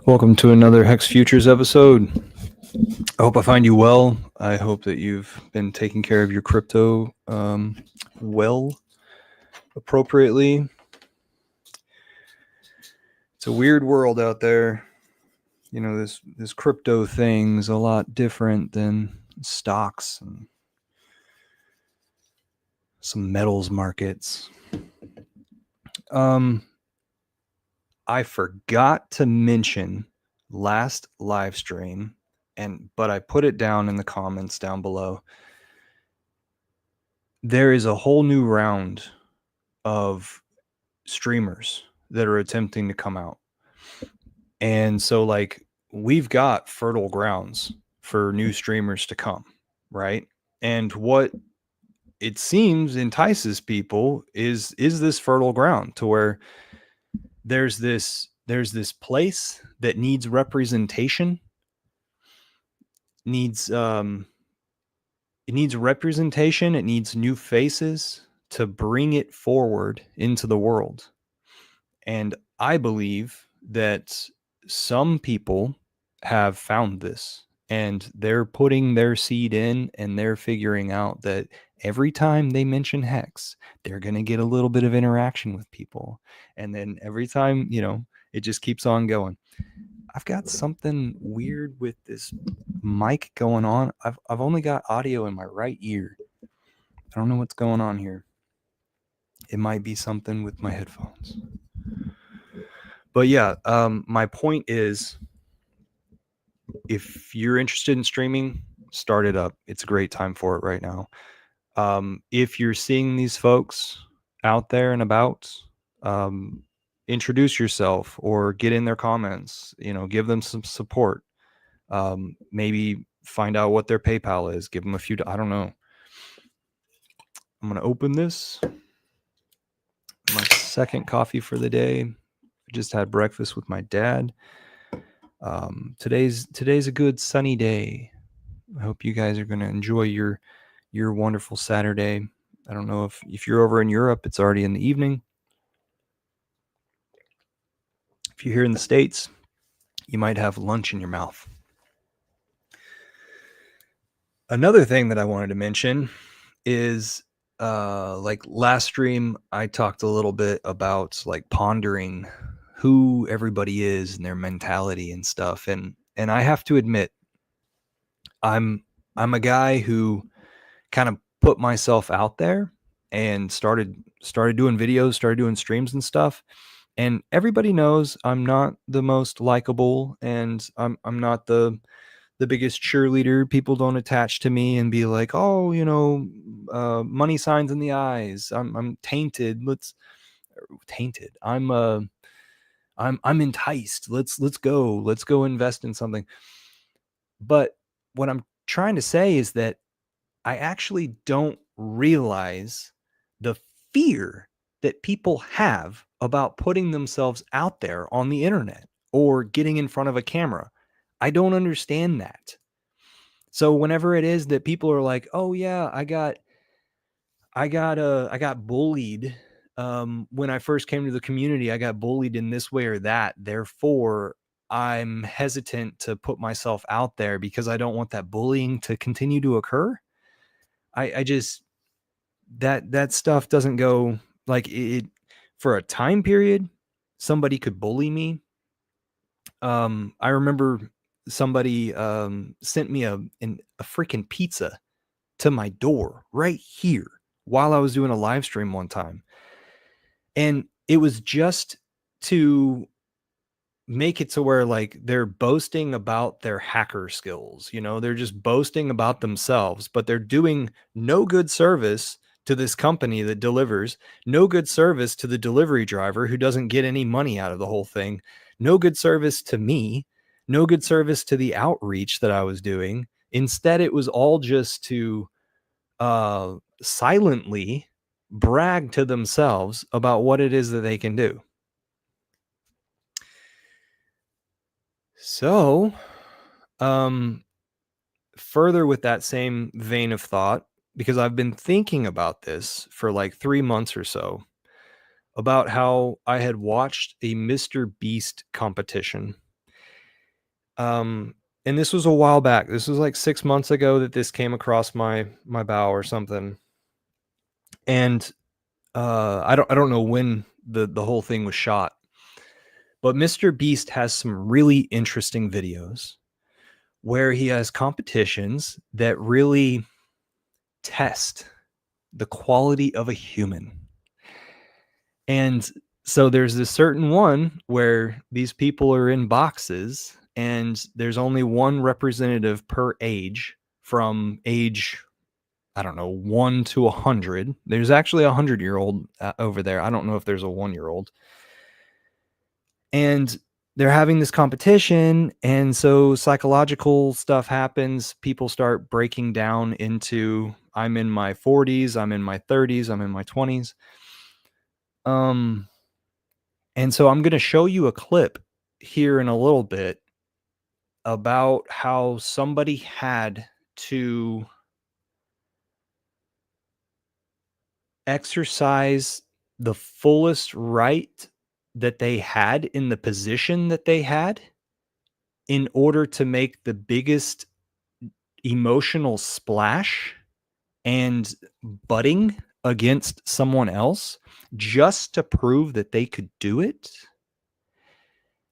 Welcome to another Hex Futures episode. I hope I find you well. I hope that you've been taking care of your crypto well, appropriately. It's a weird world out there. You know, this crypto thing's a lot different than stocks and some metals markets. Um, I forgot to mention last live stream, but I put it down in the comments down below. There is a whole new round of streamers that are attempting to come out. And so like we've got fertile grounds for new streamers to come, right? And what it seems entices people is this fertile ground to where there's this place that needs representation, needs it needs representation, it needs new faces to bring it forward into the world. And I believe that some people have found this and they're putting their seed in and they're figuring out that every time they mention Hex, they're going to get a little bit of interaction with people. And then every time, it just keeps on going. I've got something weird with this mic going on. I've only got audio in my right ear. I don't know what's going on here. It might be something with my headphones. But yeah, my point is, if you're interested in streaming, start it up. It's a great time for it right now. If you're seeing these folks out there and about, introduce yourself or get in their comments. Give them some support. Maybe find out what their PayPal is. Give them a few. I don't know. I'm gonna open this. My second coffee for the day. I just had breakfast with my dad. Today's a good sunny day. I hope you guys are going to enjoy your wonderful Saturday. I don't know if you're over in Europe, it's already in the evening. If you're here in the States, you might have lunch in your mouth. Another thing that I wanted to mention is like last stream, I talked a little bit about like pondering who everybody is and their mentality and stuff. And I have to admit, I'm a guy who kind of put myself out there and started doing videos, started doing streams and stuff. And everybody knows I'm not the most likable and I'm not the biggest cheerleader. People don't attach to me and be like, oh, money signs in the eyes. I'm tainted. Tainted. I'm enticed. Let's go invest in something. But what I'm trying to say is that I actually don't realize the fear that people have about putting themselves out there on the internet or getting in front of a camera. I don't understand that. So whenever it is that people are like, "Oh yeah, I got bullied when I first came to the community. I got bullied in this way or that. Therefore, I'm hesitant to put myself out there because I don't want that bullying to continue to occur." I just that stuff doesn't go like it for a time period. Somebody could bully me. I remember somebody sent me a freaking pizza to my door right here while I was doing a live stream one time. And it was just to make it to where like they're boasting about their hacker skills. They're just boasting about themselves, but they're doing no good service to this company that delivers, no good service to the delivery driver who doesn't get any money out of the whole thing, no good service to me, no good service to the outreach that I was doing. Instead, it was all just to silently brag to themselves about what it is that they can do. So, further with that same vein of thought, because I've been thinking about this for like 3 months or so, about how I had watched a Mr. Beast competition. And this was a while back. This was like 6 months ago that this came across my bow or something. And I don't know when the whole thing was shot. But Mr. Beast has some really interesting videos where he has competitions that really test the quality of a human. And so there's this certain one where these people are in boxes and there's only one representative per age from age, I don't know, 1 to 100. There's actually a 100-year-old over there. I don't know if there's a 1-year-old. And they're having this competition. And so psychological stuff happens. People start breaking down into, I'm in my 40s, I'm in my 30s, I'm in my 20s. And so I'm going to show you a clip here in a little bit about how somebody had to exercise the fullest right that they had in the position that they had in order to make the biggest emotional splash and butting against someone else just to prove that they could do it,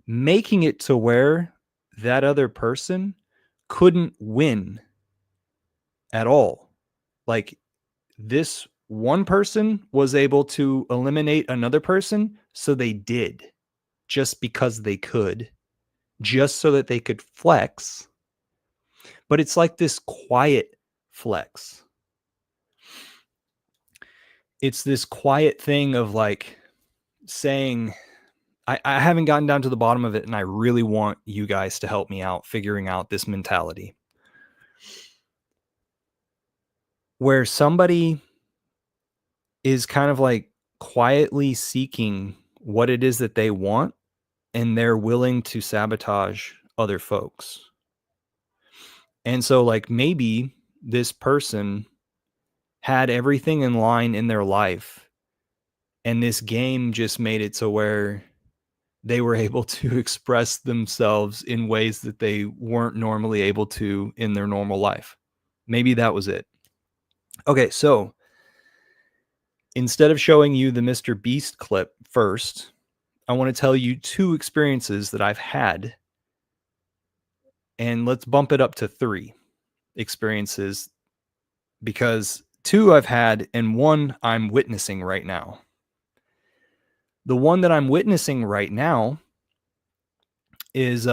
making it to where that other person couldn't win at all. Like, this one person was able to eliminate another person, so they did, just because they could, just so that they could flex. But it's like this quiet flex. It's this quiet thing of like saying, I haven't gotten down to the bottom of it, and I really want you guys to help me out figuring out this mentality. Where somebody is kind of like quietly seeking what it is that they want, and they're willing to sabotage other folks. And so, like, maybe this person had everything in line in their life, and this game just made it to where they were able to express themselves in ways that they weren't normally able to in their normal life. Maybe that was it. Okay, so instead of showing you the Mr. Beast clip first, I want to tell you 2 experiences that I've had, and let's bump it up to 3 experiences, because 2 I've had and 1 I'm witnessing right now. The one that I'm witnessing right now is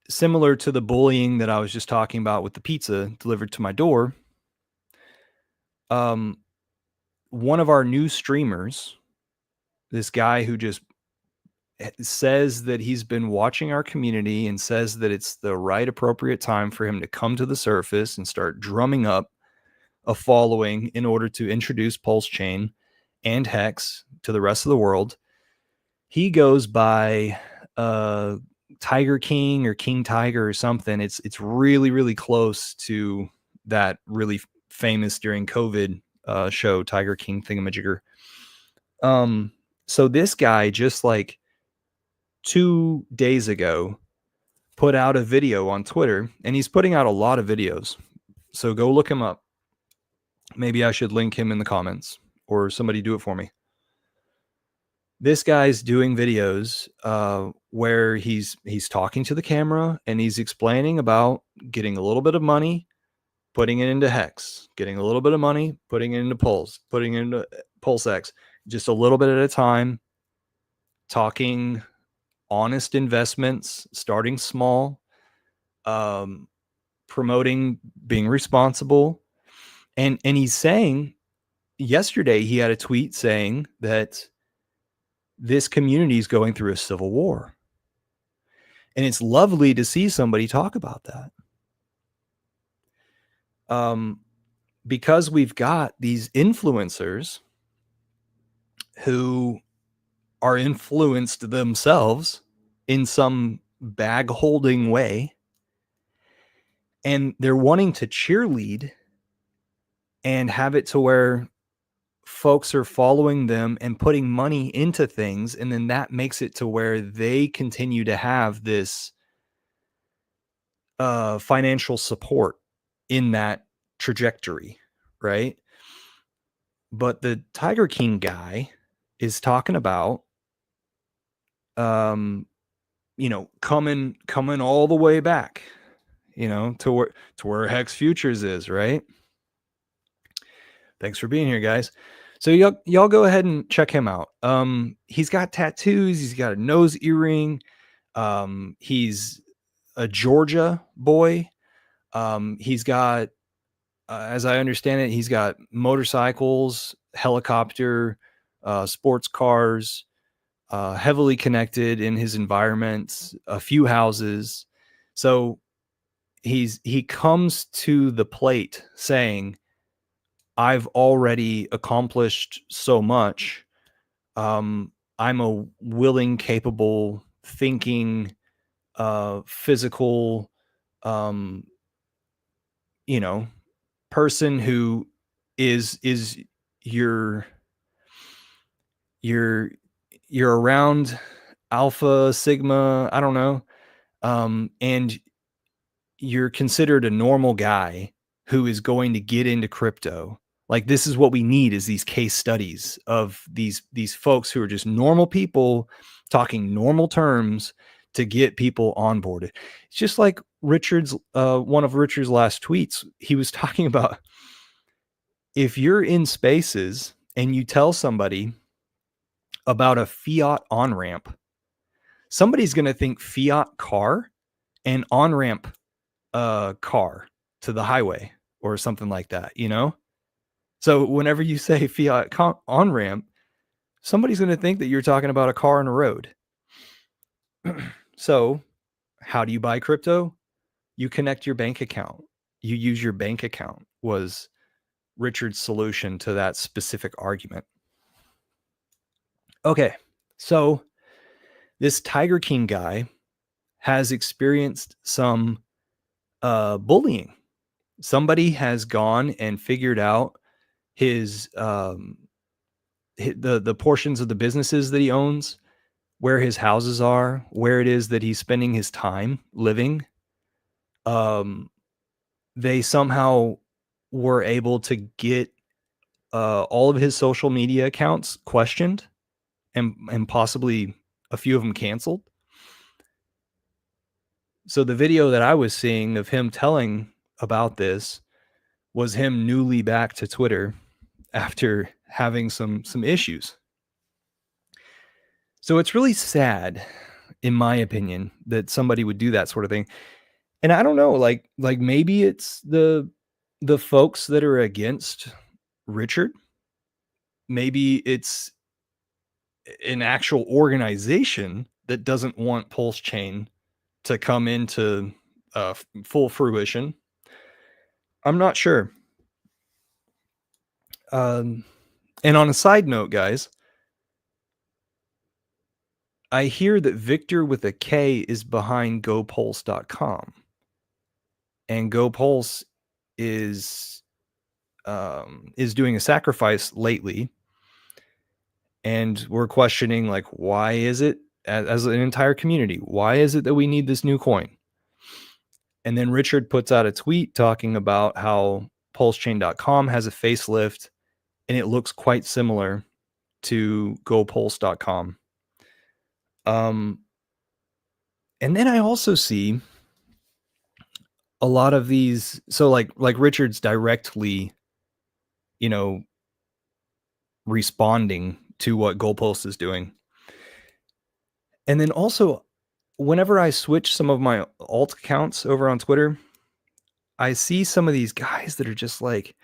similar to the bullying that I was just talking about with the pizza delivered to my door. One of our new streamers, this guy who just says that he's been watching our community and says that it's the right appropriate time for him to come to the surface and start drumming up a following in order to introduce Pulse Chain and Hex to the rest of the world. He goes by Tiger King or King Tiger or something. It's really, really close to that really famous during COVID show, Tiger King Thingamajigger. So this guy just like 2 days ago put out a video on Twitter, and he's putting out a lot of videos. So go look him up. Maybe I should link him in the comments, or somebody do it for me. This guy's doing videos where he's talking to the camera and he's explaining about getting a little bit of money, putting it into Hex, getting a little bit of money, putting it into Pulse, putting it into Pulse X, just a little bit at a time, talking honest investments, starting small, promoting being responsible. And he's saying, yesterday he had a tweet saying that this community is going through a civil war. And it's lovely to see somebody talk about that. Because we've got these influencers who are influenced themselves in some bag holding way, and they're wanting to cheerlead and have it to where folks are following them and putting money into things, and then that makes it to where they continue to have this financial support in that trajectory, right? But the Tiger King guy is talking about um coming all the way back, to where Hex Futures is, right? Thanks for being here, guys. So y'all go ahead and check him out. He's got tattoos, he's got a nose earring, he's a Georgia boy. He's got as I understand it, he's got motorcycles, helicopter, sports cars, heavily connected in his environment, a few houses. So he comes to the plate saying, I've already accomplished so much. I'm a willing, capable, thinking, physical, um, you know, person who is your you're you're around alpha, sigma, I don't know. And you're considered a normal guy who is going to get into crypto. Like, this is what we need, is these case studies of these folks who are just normal people talking normal terms to get people onboarded. It's just like Richard's one of Richard's last tweets. He was talking about, if you're in spaces and you tell somebody about a fiat on ramp, somebody's going to think fiat car and on ramp car to the highway or something like that, So whenever you say fiat on ramp, somebody's going to think that you're talking about a car on a road. So how do you buy crypto? You connect your bank account. You use your bank account, was Richard's solution to that specific argument. Okay, so this Tiger King guy has experienced some bullying. Somebody has gone and figured out his the portions of the businesses that he owns, where his houses are, where it is that he's spending his time living. They somehow were able to get all of his social media accounts questioned and possibly a few of them canceled. So the video that I was seeing of him telling about this was him newly back to Twitter after having some issues. So it's really sad, in my opinion, that somebody would do that sort of thing. And I don't know, like maybe it's the folks that are against Richard. Maybe it's an actual organization that doesn't want Pulse Chain to come into full fruition. I'm not sure. And on a side note, guys, I hear that Victor with a K is behind GoPulse.com, and GoPulse is doing a sacrifice lately, and we're questioning, like, why is it, as an entire community, why is it that we need this new coin? And then Richard puts out a tweet talking about how PulseChain.com has a facelift, and it looks quite similar to GoPulse.com. And then I also see a lot of these, so like Richard's directly, responding to what GoPulse is doing. And then also, whenever I switch some of my alt accounts over on Twitter, I see some of these guys that are just like,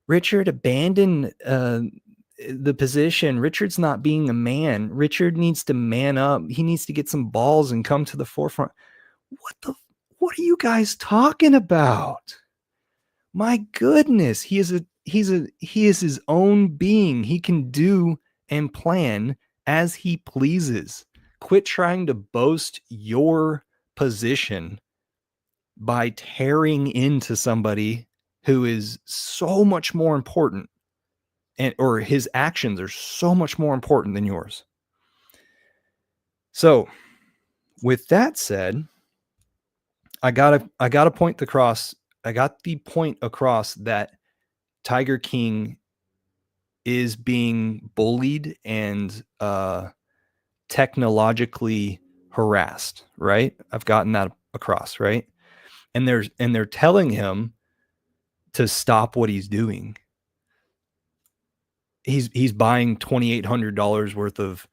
Richard abandoned the position. Richard's not being a man. Richard needs to man up. He needs to get some balls and come to the forefront. What are you guys talking about? My goodness, he is his own being. He can do and plan as he pleases. Quit trying to boast your position by tearing into somebody who is so much more important and or his actions are so much more important than yours. So, with that said, I got to point across I got the point across that Tiger King is being bullied and technologically harassed, right? I've gotten that across, right? And they're telling him to stop what he's doing. He's buying $2,800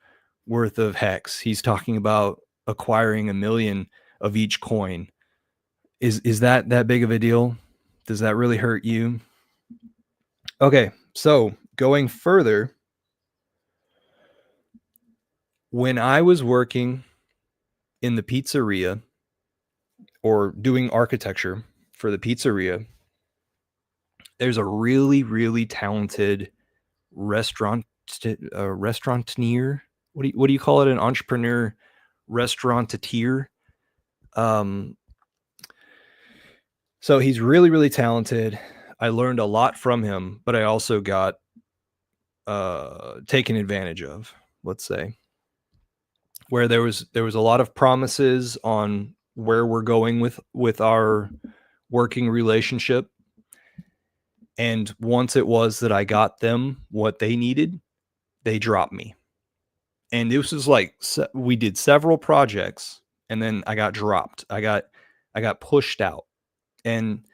worth of hex. He's talking about acquiring 1,000,000 of each coin. Is that big of a deal? Does that really hurt you? Okay, so going further, when I was working in the pizzeria or doing architecture for the pizzeria, there's a really, really talented restauranteur. What do you call it? An entrepreneur, restaurateur. Um, so he's really, really talented. I learned a lot from him, but I also got taken advantage of, let's say, where there was a lot of promises on where we're going with our working relationship. And once it was that I got them what they needed, they dropped me. And this was like we did several projects, and then I got dropped. I got pushed out. And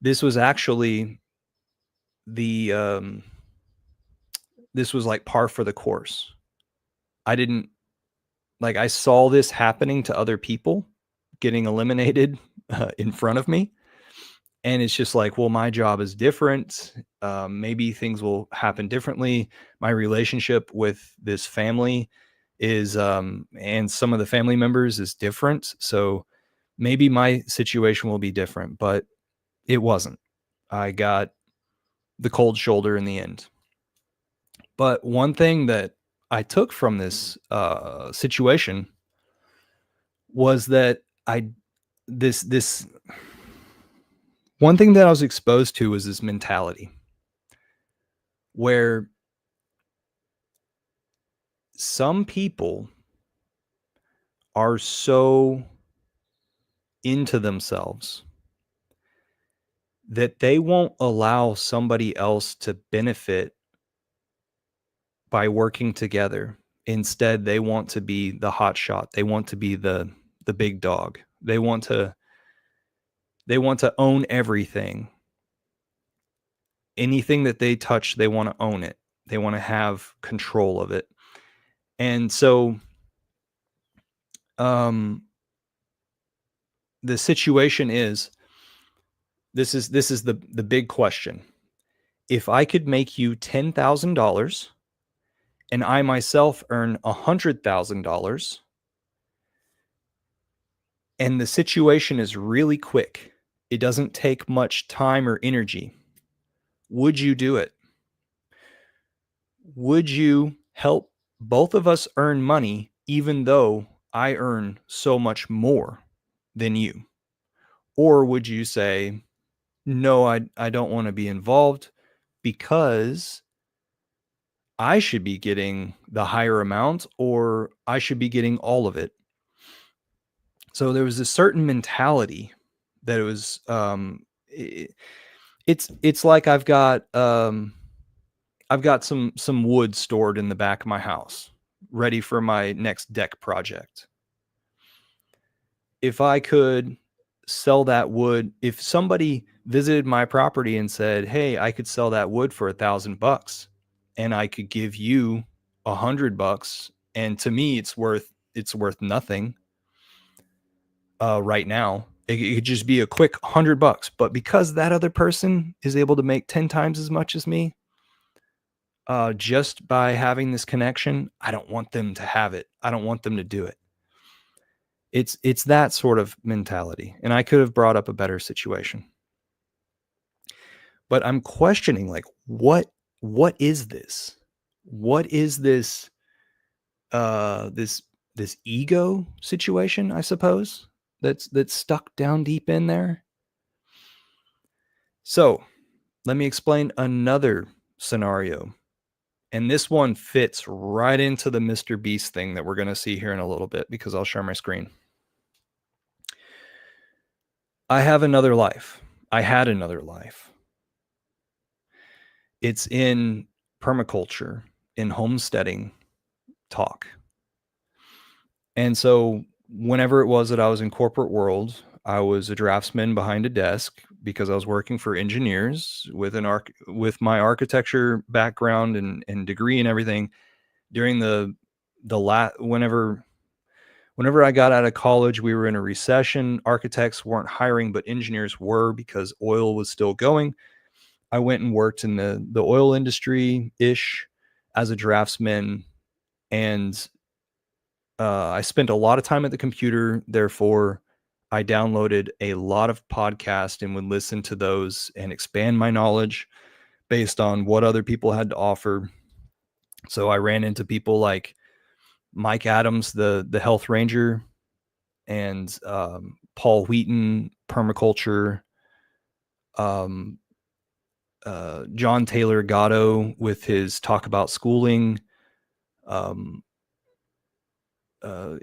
this was actually the this was like par for the course. I didn't like I saw this happening to other people getting eliminated in front of me. And it's just like, well, my job is different. Maybe things will happen differently. My relationship with this family is, and some of the family members is different. So maybe my situation will be different, but it wasn't. I got the cold shoulder in the end. But one thing that I took from this situation was that this one thing that I was exposed to was this mentality where some people are so into themselves that they won't allow somebody else to benefit by working together. Instead, they want to be the hot shot. They want to be the big dog. They want to own everything. Anything that they touch, they want to own it. They want to have control of it. And so the situation is this is the big question. If I could make you $10,000 and I myself earn $100,000 and the situation is really quick, it doesn't take much time or energy, would you do it? Would you help both of us earn money even though I earn so much more than you? Or would you say, no, I don't want to be involved because I should be getting the higher amount or I should be getting all of it? So there was a certain mentality that it was it's like I've got some wood stored in the back of my house ready for my next deck project. If I could sell that wood, if somebody visited my property and said, "Hey, I could sell that wood for $1,000 and I could give you $100," and to me it's worth nothing right now. It could just be a quick $100, but because that other person is able to make 10 times as much as me, just by having this connection, I don't want them to have it. I don't want them to do it. It's that sort of mentality, and I could have brought up a better situation. But I'm questioning, like, what is this? What is this this ego situation, I suppose, that's stuck down deep in there? So, let me explain another scenario. And this one fits right into the Mr. Beast thing that we're going to see here in a little bit, because I'll share my screen. I have another life. I had another life. It's in permaculture, in homesteading talk. And so whenever it was that I was in corporate world, I was a draftsman behind a desk because I was working for engineers with with my architecture background and degree and everything. During whenever I got out of college, we were in a recession. Architects weren't hiring, but engineers were, because oil was still going. I went and worked in the oil industry ish as a draftsman, and I spent a lot of time at the computer. Therefore, I downloaded a lot of podcasts and would listen to those and expand my knowledge based on what other people had to offer. So I ran into people like Mike Adams, the health ranger, and Paul Wheaton, permaculture, um, John Taylor Gatto with his talk about schooling, um, uh,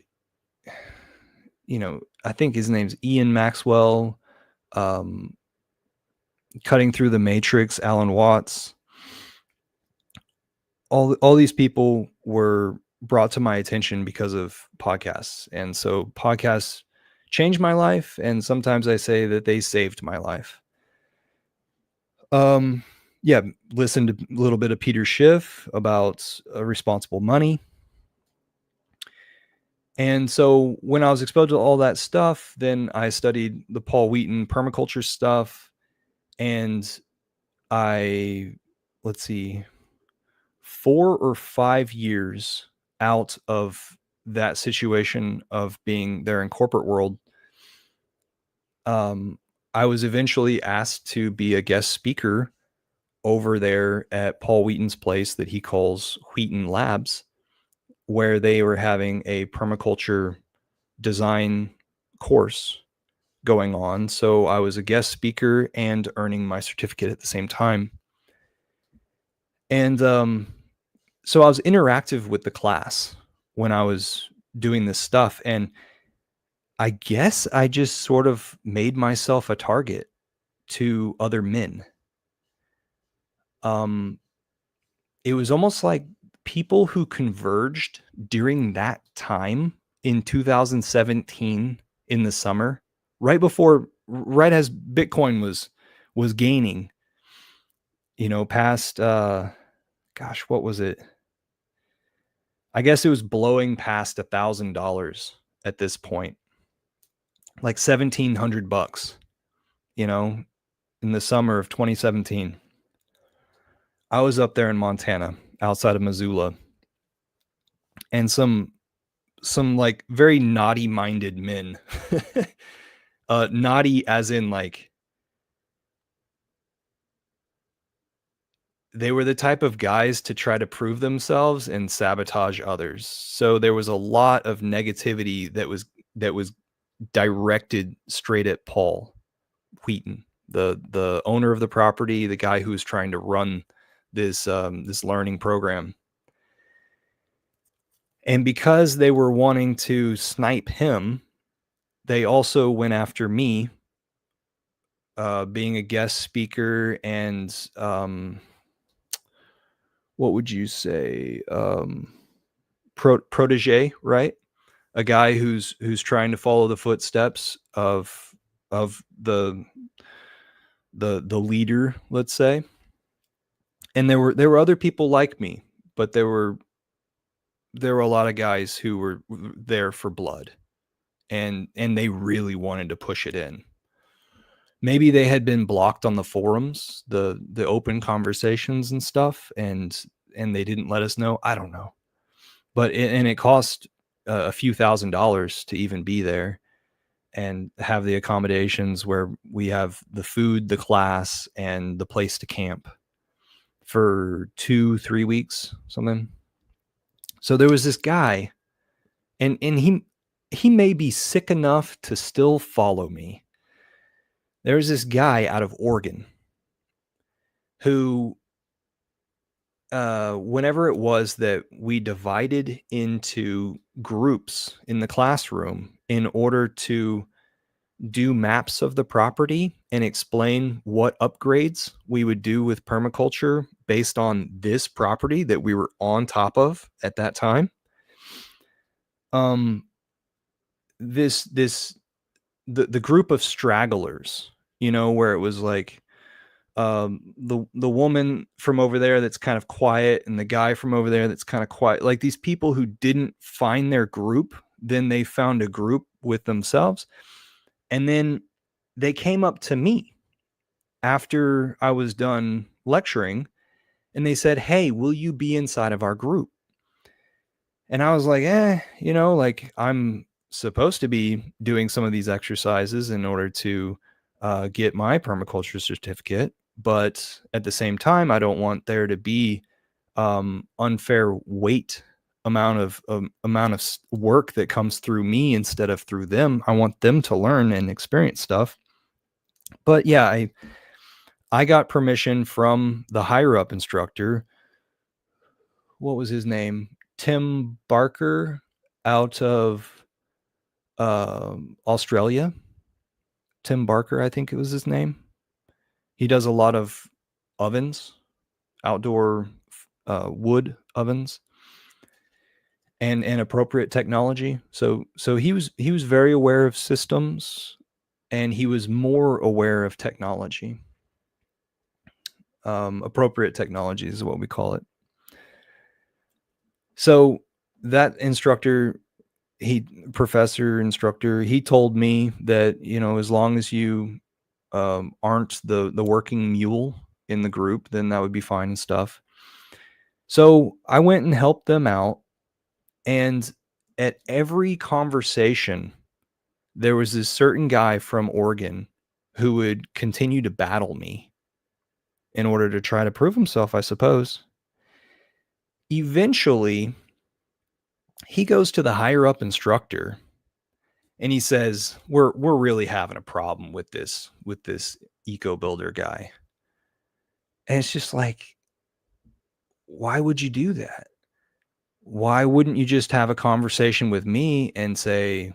I think his name's Ian Maxwell, um, Cutting Through the Matrix, Alan Watts. All these people were brought to my attention because of podcasts. And so podcasts changed my life, and sometimes I say that they saved my life. Um, yeah, listened to a little bit of Peter Schiff about responsible money. And so when I was exposed to all that stuff, then I studied the Paul Wheaton permaculture stuff. And let's see, 4 or 5 years out of that situation of being there in corporate world, I was eventually asked to be a guest speaker over there at Paul Wheaton's place that he calls Wheaton Labs, where they were having a permaculture design course going on. So I was a guest speaker and earning my certificate at the same time. And so I was interactive with the class when I was doing this stuff. And I guess I just sort of made myself a target to other men. It was almost like people who converged during that time in 2017 in the summer, right as Bitcoin was gaining, past what was it? I guess it was blowing past $1,000 at this point, like $1,700, in the summer of 2017. I was up there in Montana, outside of Missoula, and some like very naughty minded men, naughty as in like they were the type of guys to try to prove themselves and sabotage others. So there was a lot of negativity that was directed straight at Paul Wheaton, the owner of the property, the guy who was trying to run this learning program. And because they were wanting to snipe him, they also went after me, being a guest speaker and what would you say, protege, right? A guy who's trying to follow the footsteps of the leader, let's say. And there were other people like me, but there were a lot of guys who were there for blood, and they really wanted to push it in. Maybe they had been blocked on the forums, the open conversations and stuff, and they didn't let us know. I don't know, but it cost a few $1,000s to even be there and have the accommodations where we have the food, the class, and the place to camp for 2-3 weeks, something. So there was this guy, and he may be sick enough to still follow me. There was this guy out of Oregon who whenever it was that we divided into groups in the classroom in order to do maps of the property and explain what upgrades we would do with permaculture based on this property that we were on top of at that time. Um, this the group of stragglers, where it was like the woman from over there that's kind of quiet and the guy from over there that's kind of quiet, like these people who didn't find their group, then they found a group with themselves, and then they came up to me after I was done lecturing and they said, "Hey, will you be inside of our group?" And I was like, like I'm supposed to be doing some of these exercises in order to get my permaculture certificate. But at the same time, I don't want there to be unfair weight amount of work that comes through me instead of through them. I want them to learn and experience stuff. But yeah, I got permission from the higher up instructor. What was his name? Tim Barker, out of Australia. Tim Barker, I think it was his name. He does a lot of ovens, outdoor wood ovens, and appropriate technology. So he was very aware of systems, and he was more aware of technology. Appropriate technology is what we call it. So that instructor, professor instructor, he told me that, as long as you aren't the working mule in the group, then that would be fine and stuff. So I went and helped them out. And at every conversation, there was this certain guy from Oregon who would continue to battle me in order to try to prove himself, I suppose. Eventually, he goes to the higher up instructor and he says, we're really having a problem with this eco builder guy. And it's just like, why would you do that? Why wouldn't you just have a conversation with me and say,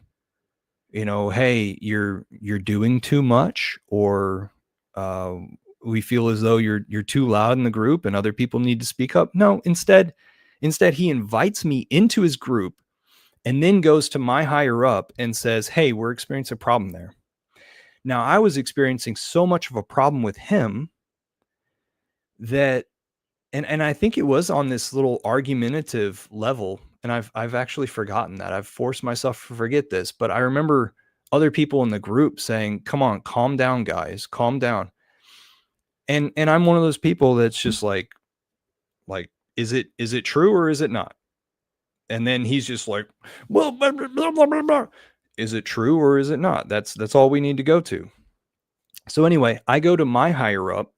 hey, you're doing too much, or we feel as though you're too loud in the group and other people need to speak up? No, instead he invites me into his group and then goes to my higher up and says, hey, we're experiencing a problem there. Now, I was experiencing so much of a problem with him that, and I think it was on this little argumentative level, and I've actually forgotten that. I've forced myself to forget this, but I remember other people in the group saying, come on, calm down, guys, calm down. And I'm one of those people that's just like, is it true or is it not? And then he's just like, well, blah, blah, blah, blah, blah. Is it true or is it not? That's all we need to go to. So anyway, I go to my higher up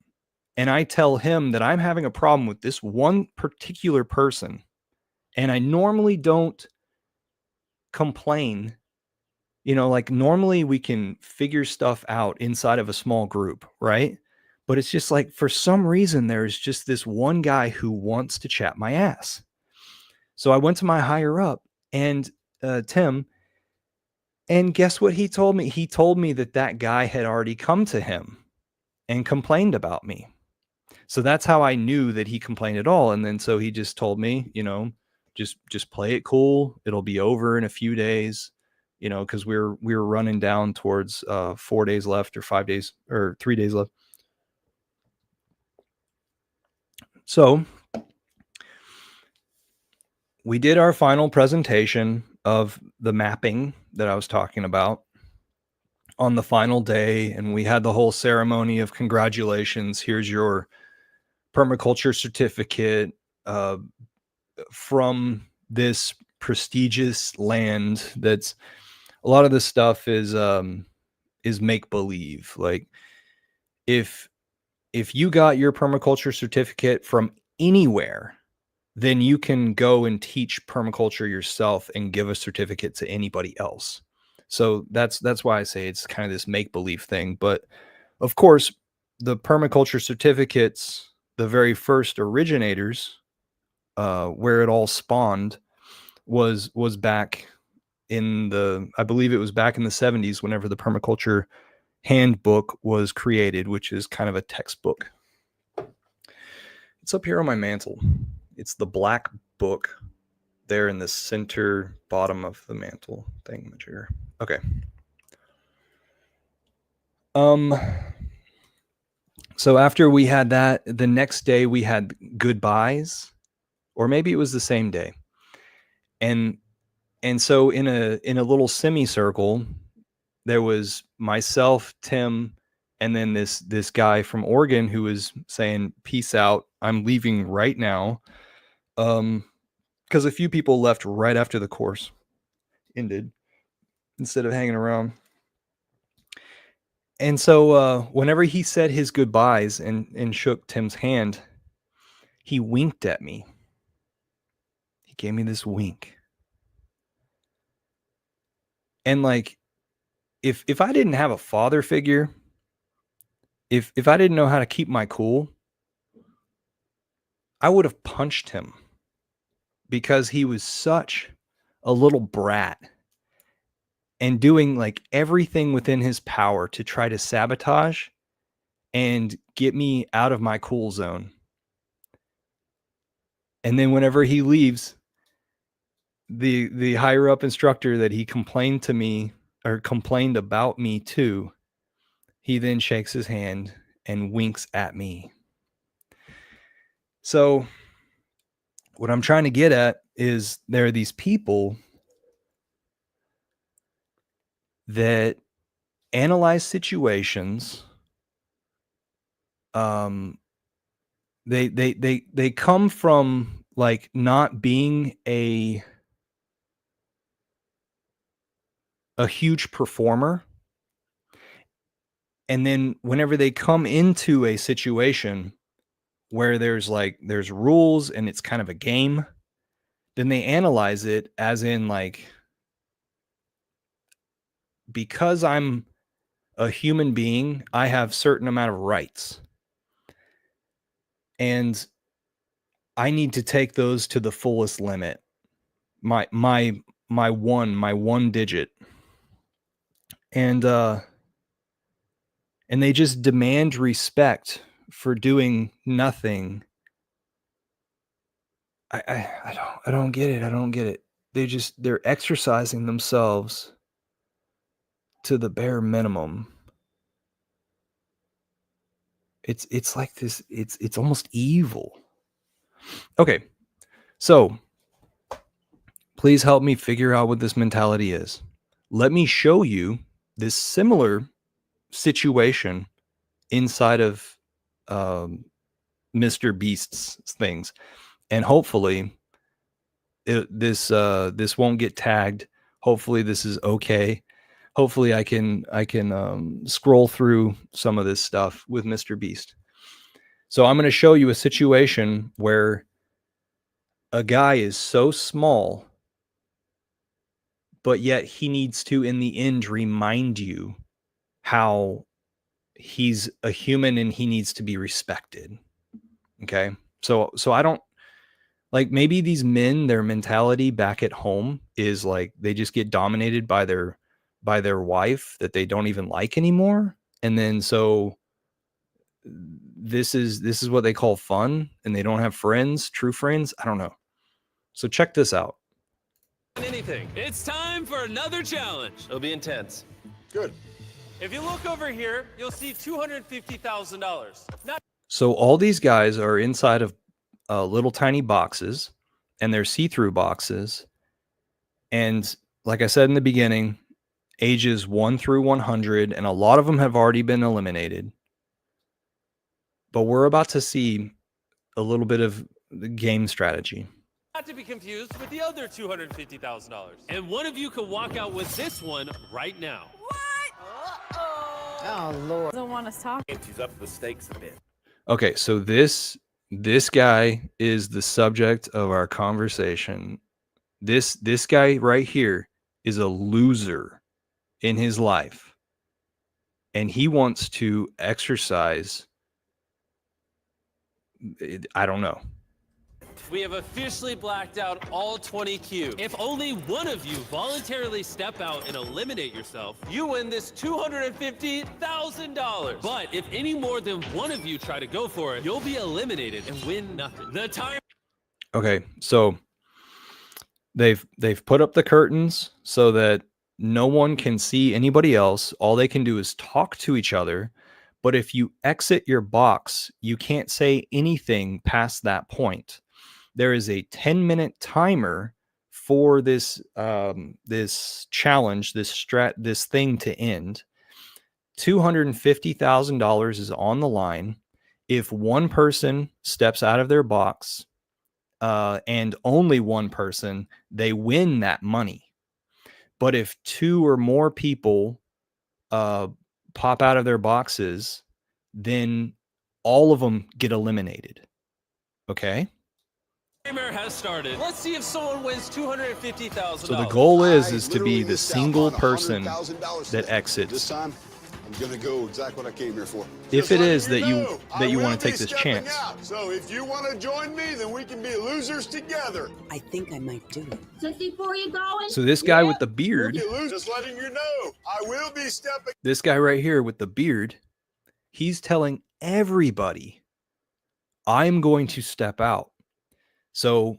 and I tell him that I'm having a problem with this one particular person. And I normally don't complain. Like normally we can figure stuff out inside of a small group, right? But it's just like, for some reason, there's just this one guy who wants to chat my ass. So I went to my higher up and Tim, and guess what he told me? He told me that guy had already come to him and complained about me. So that's how I knew that he complained at all. And then so he just told me, just play it cool. It'll be over in a few days, because we were running down towards 4 days left, or 5 days, or 3 days left. So we did our final presentation of the mapping that I was talking about on the final day, and we had the whole ceremony of congratulations. Here's your permaculture certificate from this prestigious land. That's, a lot of this stuff is make believe. Like if you got your permaculture certificate from anywhere, then you can go and teach permaculture yourself and give a certificate to anybody else. So that's why I say it's kind of this make believe thing. But of course, the permaculture certificates, the very first originators where it all spawned was back in the, I believe it was back in the 70s whenever the permaculture handbook was created, which is kind of a textbook. It's up here on my mantle. It's the black book there in the center bottom of the mantle thingamajigger. Okay. So after we had that, the next day we had goodbyes, or maybe it was the same day. And so in a little semicircle, there was myself, Tim, and then this guy from Oregon who was saying, "Peace out. I'm leaving right now." Because a few people left right after the course ended instead of hanging around. And so whenever he said his goodbyes and shook Tim's hand, he winked at me. He gave me this wink. And like, if I didn't have a father figure, if I didn't know how to keep my cool, I would have punched him because he was such a little brat and doing like everything within his power to try to sabotage and get me out of my cool zone. And then whenever he leaves, the higher up instructor that he complained to me or complained about me to, he then shakes his hand and winks at me. So what I'm trying to get at is there are these people that analyze situations. They come from like not being a huge performer. And then whenever they come into a situation where there's rules and it's kind of a game, then they analyze it as in like, because I'm a human being, I have certain amount of rights. And I need to take those to the fullest limit. My one digit. And they just demand respect for doing nothing. I don't get it. I don't get it. They're exercising themselves to the bare minimum. It's like this, it's almost evil. Okay. So please help me figure out what this mentality is. Let me show you this similar situation inside of Mr. Beast's things. And hopefully this won't get tagged. Hopefully this is okay. Hopefully I can scroll through some of this stuff with Mr. Beast. So I'm going to show you a situation where a guy is so small, but yet he needs to, in the end, remind you how he's a human and he needs to be respected. Okay. So I don't like, maybe these men, their mentality back at home is like, they just get dominated by their wife that they don't even like anymore. And then, so this is what they call fun, and they don't have friends, true friends. I don't know. So check this out. Anything. It's time for another challenge. It'll be intense. Good. If you look over here, you'll see $250,000. So all these guys are inside of little tiny boxes, and they're see-through boxes. And like I said in the beginning, ages 1 through 100, and a lot of them have already been eliminated. But we're about to see a little bit of the game strategy. Not to be confused with the other $250,000. And one of you can walk out with this one right now. What? Oh, Lord. Doesn't want us talking. She's up the stakes a bit. Okay, so this guy is the subject of our conversation. This guy right here is a loser in his life, and he wants to exercise, I don't know. We have officially blacked out all 20 cubes. If only one of you voluntarily step out and eliminate yourself, you win this $250,000. But if any more than one of you try to go for it, you'll be eliminated and win nothing. The time. Okay, so they've put up the curtains so that no one can see anybody else. All they can do is talk to each other. But if you exit your box, you can't say anything past that point. There is a 10-minute timer for this this challenge, this thing to end. $250,000 is on the line. If one person steps out of their box, and only one person, they win that money. But if two or more people pop out of their boxes, then all of them get eliminated. Okay? Timer has started. Let's see if someone wins $250,000. So the goal is to be the single person that exits. This time, I'm gonna go exactly what I came here for. If it is that you want to take this chance. So if you want to join me, then we can be losers together. I think I might do it. 64, you going? So this guy with the beard, Just letting you know, I will be stepping. this guy right here with the beard, he's telling everybody, I'm going to step out. So,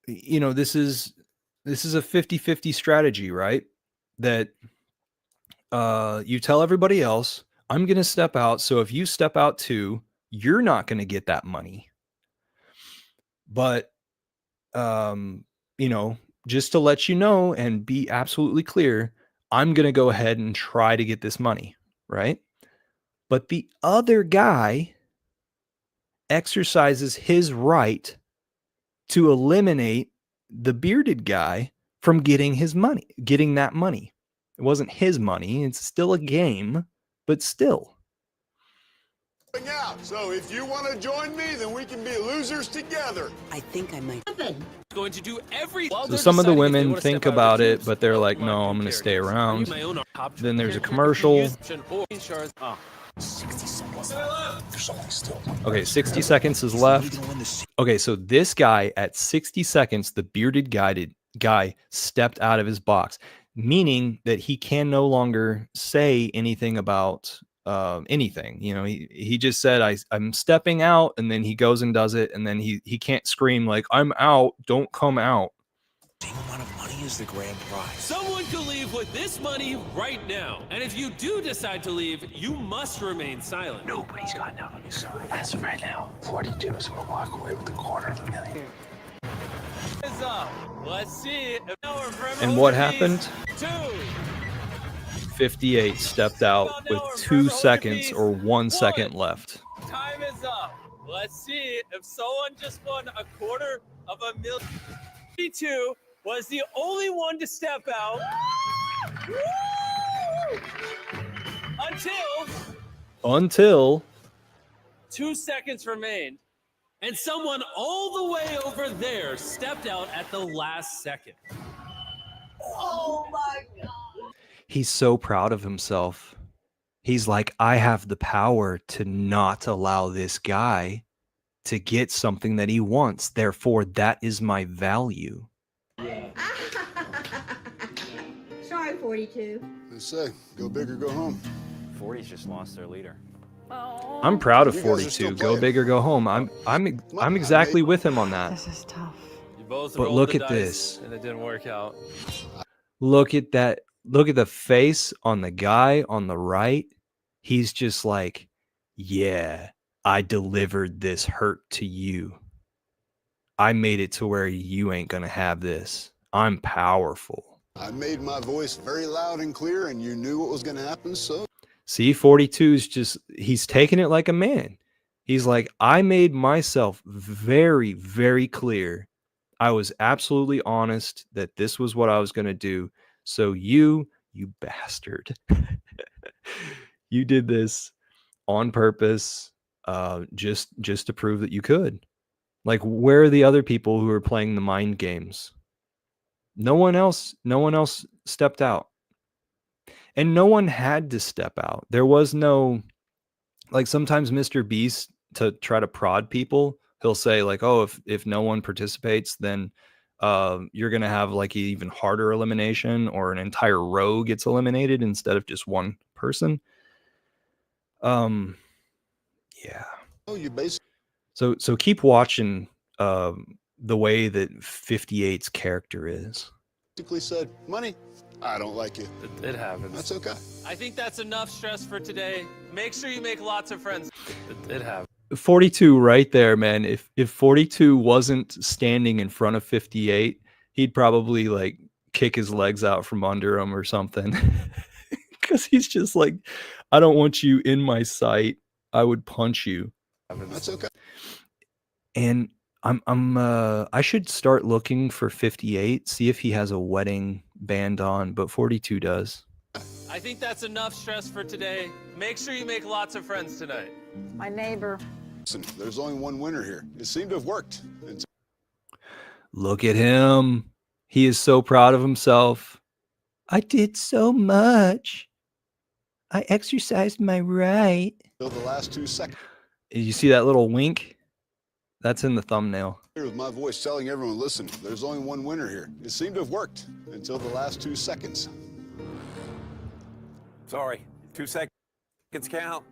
you know, this is a 50-50 strategy, right? That you tell everybody else, I'm going to step out. So if you step out too, you're not going to get that money. But, you know, just to let you know and be absolutely clear, I'm going to go ahead and try to get this money, right? But the other guy exercises his right to eliminate the bearded guy from getting that money. It wasn't his money. It's still a game, but still. Out. So if you want to join me, then we can be losers together. I think I might. Going to do every. So some of the women think about it, but they're like, no, I'm going to stay around. Then there's a commercial. Okay, 60 seconds is left. Okay, so this guy at 60 seconds, the bearded guy stepped out of his box, meaning that he can no longer say anything about anything. You know, he just said, I'm stepping out, and then he goes and does it, and then he can't scream like, I'm out, don't come out. The same amount of money is the grand prize. Someone could leave with this money right now. And if you do decide to leave, you must remain silent. Nobody's gotten out on this side. As of right now, 42 is going to walk away with $250,000. Is up. Let's see. And what happened? 58 stepped out with 2 seconds or 1 second left. Time is up. Let's see if someone just won $250,000. 52 was the only one to step out until 2 seconds remained, and someone all the way over there stepped out at the last second. Oh my God. He's so proud of himself. He's like, I have the power to not allow this guy to get something that he wants. Therefore, that is my value. Sorry, 42. I say, go big or go home. 40's just lost their leader. Oh. I'm proud of You guys are 42. still Go playing. big or go home. I'm exactly with him on that. This is tough. You both But rolled look the at dice, this. and it didn't work out. Look at that. Look at the face on the guy on the right. He's just like, yeah, I delivered this hurt to you. I made it to where you ain't going to have this. I'm powerful. I made my voice very loud and clear, and you knew what was going to happen, so. See, 42's just, he's taking it like a man. He's like, I made myself very, very clear. I was absolutely honest that this was what I was going to do. So you bastard, you did this on purpose, just to prove that you could. Like, where are the other people who are playing the mind games? No one else stepped out. And no one had to step out. There was no, like, sometimes Mr. Beast, to try to prod people, He'll say like, oh, if no one participates, then you're gonna have like an even harder elimination, or an entire row gets eliminated instead of just one person. Yeah. Oh, you basically So keep watching the way that 58's character is. said, money, I don't like you. It happens. That's okay. I think that's enough stress for today. Make sure you make lots of friends. It happens. 42 right there, man. If 42 wasn't standing in front of 58, he'd probably like kick his legs out from under him or something. Because he's just like, I don't want you in my sight. I would punch you. That's okay. And I should start looking for 58, see if he has a wedding band on, but 42 does. I think that's enough stress for today. Make sure you make lots of friends tonight. My neighbor. Listen, there's only one winner here. It seemed to have worked. Look at him. He is so proud of himself. I did so much. I exercised my right. Until the last 2 seconds. You see that little wink? That's in the thumbnail. Here with my voice telling everyone, listen, there's only one winner here. It seemed to have worked until the last 2 seconds. Sorry, 2 seconds count.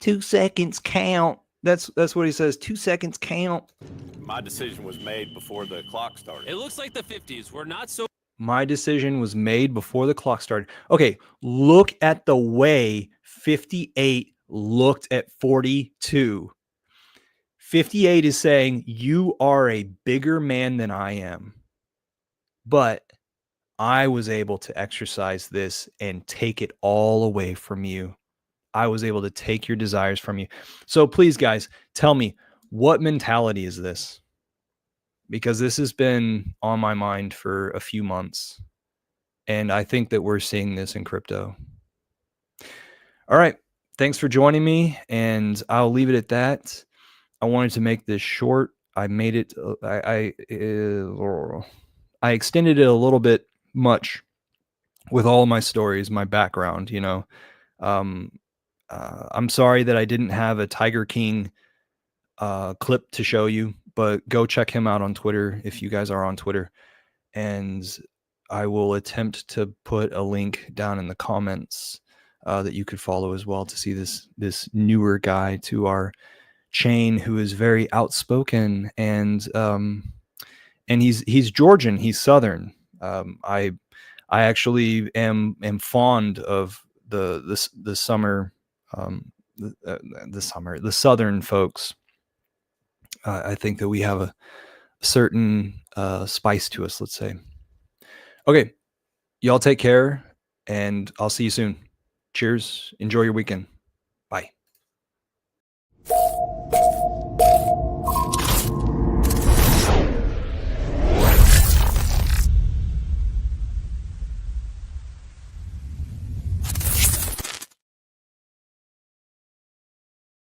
2 seconds count. That's what he says. 2 seconds count. My decision was made before the clock started. It looks like the 50s were not so. My decision was made before the clock started. Okay, look at the way 58 looked at 42. 58 is saying, you are a bigger man than I am, but I was able to exercise this and take it all away from you. I was able to take your desires from you. So please, guys, tell me, what mentality is this? Because this has been on my mind for a few months, and I think that we're seeing this in crypto. All right. Thanks for joining me, and I'll leave it at that. I wanted to make this short. I made it. I extended it a little bit much with all of my stories, my background. You know, I'm sorry that I didn't have a Tiger King clip to show you, but go check him out on Twitter if you guys are on Twitter, and I will attempt to put a link down in the comments that you could follow as well to see this newer guy to our chain who is very outspoken, and he's Georgian, he's Southern. I actually am fond of the summer, the Southern folks. I think that we have a certain spice to us, let's say. Okay, y'all take care, and I'll see you soon. Cheers. Enjoy your weekend. Bye.